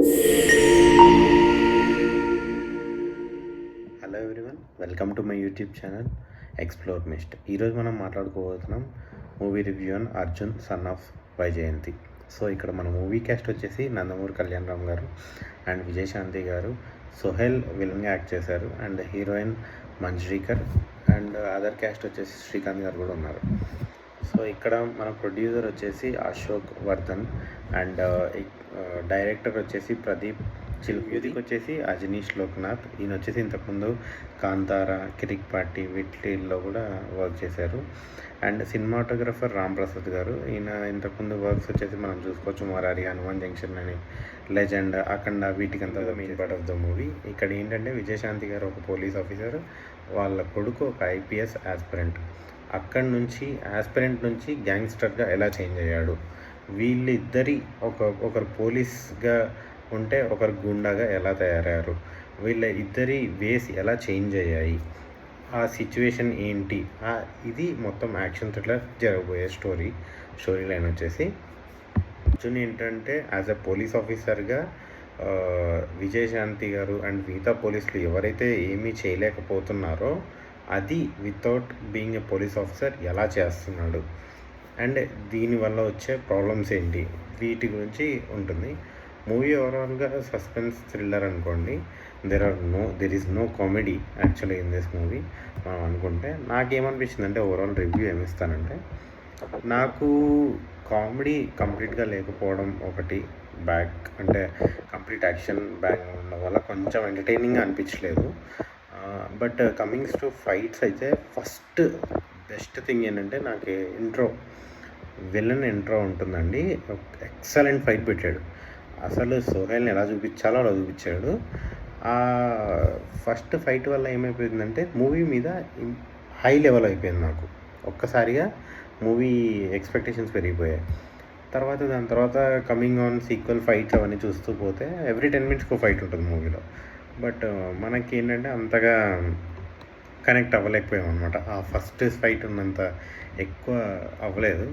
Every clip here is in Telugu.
Hello everyone, welcome to my YouTube channel explore mist. ఈరోజు మనం మాట్లాడుకోబోతున్నాం movie review on Arjun son of Vyjayanthi. So ఇక్కడ మన మూవీ క్యాస్ట్ వచ్చేసి నందమూరి కళ్యాణ్ రామ్ గారు అండ్ విజయశాంతి గారు. సోహెల్ విలన్గా యాక్ట్ చేశారు and heroine Manjrekar and other cast వచ్చేసి శ్రీకాంత్ గారు కూడా ఉన్నారు. సో ఇక్కడ మన ప్రొడ్యూసర్ వచ్చేసి అశోక్ వర్ధన్ అండ్ డైరెక్టర్ వచ్చేసి ప్రదీప్ మ్యూజిక్ వచ్చేసి అజనీష్ లోక్నాథ్. ఈయన వచ్చేసి ఇంతకుముందు కాంతారా, కిరిక్ పార్టీ వీటిల్లో కూడా వర్క్ చేశారు. అండ్ సినిమాటోగ్రఫర్ రామ్ ప్రసాద్ గారు. ఈయన ఇంతకుముందు వర్క్స్ వచ్చేసి మనం చూసుకోవచ్చు మరారి, హనుమాన్ జంక్షన్ అని, లెజెండ్, అఖండ, వీటికంతా main part of the movie. ఇక్కడ ఏంటంటే విజయశాంతి గారు ఒక పోలీస్ ఆఫీసర్, వాళ్ళ కొడుకు ఒక ఐపీఎస్ ఆస్పిరెంట్. అక్కడి నుంచి ఆస్పిరెంట్ నుంచి గ్యాంగ్స్టర్గా ఎలా చేంజ్ అయ్యాడు, వీళ్ళిద్దరి ఒకరు పోలీస్గా ఉంటే ఒకరు గుండాగా ఎలా తయారయ్యారు, వీళ్ళ ఇద్దరి వేస్ ఎలా చేంజ్ అయ్యాయి, ఆ సిచ్యువేషన్ ఏంటి, ఇది మొత్తం యాక్షన్ థ్రిల్లర్ జరగబోయే స్టోరీ లైన్ వచ్చేసి. అర్జున్ ఏంటంటే యాజ్ ఎ పోలీస్ ఆఫీసర్గా విజయశాంతి గారు అండ్ మిగతా పోలీసులు ఎవరైతే ఏమీ చేయలేకపోతున్నారో అది without being a police officer ఎలా చేస్తున్నాడు అండ్ దీనివల్ల వచ్చే ప్రాబ్లమ్స్ ఏంటి, వీటి గురించి ఉంటుంది మూవీ. ఓవరాల్గా సస్పెన్స్ థ్రిల్లర్ అనుకోండి. There is no comedy actually in this movie మనం అనుకుంటే. నాకేమనిపించింది అంటే ఓవరాల్ రివ్యూ ఏమిస్తానంటే, నాకు కామెడీ కంప్లీట్గా లేకపోవడం ఒకటి బ్యాక్, అంటే కంప్లీట్ యాక్షన్ బ్యాక్ ఉండడం వల్ల కొంచెం ఎంటర్టైనింగ్గా అనిపించలేదు. బట్ కమింగ్స్ టు ఫైట్స్ అయితే ఫస్ట్ బెస్ట్ థింగ్ ఏంటంటే నాకు విలన్ ఇంట్రో ఉంటుందండి. ఎక్సలెంట్ ఫైట్ పెట్టాడు. అసలు సోహెల్ని ఎలా చూపించాలో అలా చూపించాడు. ఆ ఫస్ట్ ఫైట్ వల్ల ఏమైపోయిందంటే మూవీ మీద హై లెవెల్ అయిపోయింది నాకు. ఒక్కసారిగా మూవీ ఎక్స్పెక్టేషన్స్ పెరిగిపోయాయి. దాని తర్వాత కమింగ్ ఆన్ సీక్వెల్ ఫైట్స్ అవన్నీ చూస్తూ పోతే ఎవ్రీ 10 minutes ఫైట్ ఉంటుంది మూవీలో. బట్ మనకి ఏంటంటే అంతగా కనెక్ట్ అవ్వలేకపోయాం అనమాట. ఆ ఫస్ట్ ఫైట్ ఉన్నంత ఎక్కువ అవ్వలేదు.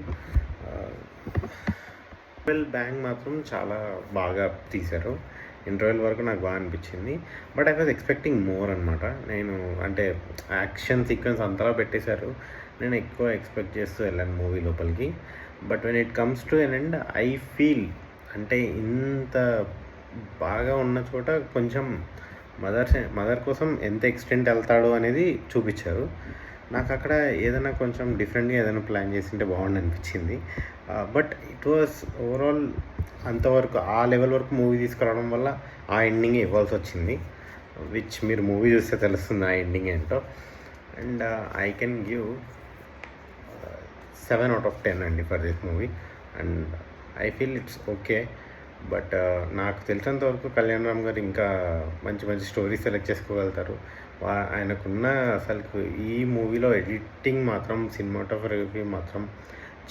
బ్యాంగ్ మాత్రం చాలా బాగా తీశారు. ఇంటర్వెల్ వరకు నాకు బాగా అనిపించింది. But I was expecting more అనమాట. నేను అంటే యాక్షన్ సీక్వెన్స్ అంతలా పెట్టేశారు, నేను ఎక్కువ ఎక్స్పెక్ట్ చేస్తూ వెళ్ళాను మూవీ లోపలికి. But when it comes to an end I feel అంటే ఇంత బాగా ఉన్న చోట కొంచెం మదర్ కోసం ఎంత ఎక్స్టెంట్ వెళ్తాడు అనేది చూపించారు. నాకు అక్కడ ఏదైనా కొంచెం డిఫరెంట్గా ఏదైనా ప్లాన్ చేసింటే బాగుండి అనిపించింది. బట్ ఇట్ వాస్ ఓవరాల్ అంతవరకు ఆ లెవెల్ వరకు మూవీ తీసుకురావడం వల్ల ఆ ఎండింగ్ ఇవ్వాల్సి వచ్చింది, విచ్ మీరు మూవీ చూస్తే తెలుస్తుంది ఆ ఎండింగ్ ఏంటో. And I can give 7 out of 10 అండి for this movie. And I feel it's okay. But నాకు తెలిసినంత వరకు కళ్యాణ్ రామ్ గారు ఇంకా మంచి మంచి స్టోరీస్ సెలెక్ట్ చేసుకోగలుగుతారు. ఆయనకున్న అసలు ఈ మూవీలో ఎడిటింగ్ మాత్రం, సినిమాటోగ్రఫీ మాత్రం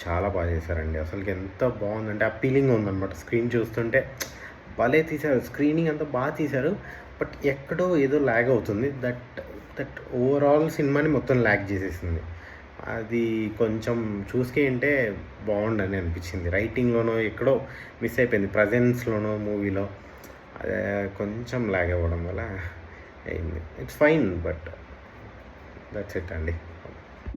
చాలా బాగా చేశారండి. అసలుకి ఎంత బాగుందంటే అప్పీలింగ్ ఉందన్నమాట. స్క్రీన్ చూస్తుంటే భలే తీశారు, స్క్రీనింగ్ అంతా బాగా తీశారు. బట్ ఎక్కడో ఏదో ల్యాగ్ అవుతుంది. దట్ ఓవరాల్ సినిమాని మొత్తం ల్యాగ్ చేసేసింది. అది కొంచెం చూసుకే ఉంటే బాగుండని అనిపించింది. రైటింగ్లోనో ఎక్కడో మిస్ అయిపోయింది, ప్రజెన్స్లోనో మూవీలో అదే కొంచెం లాగ్ అవ్వడం వల్ల అయింది. It's fine, but that's it అండి.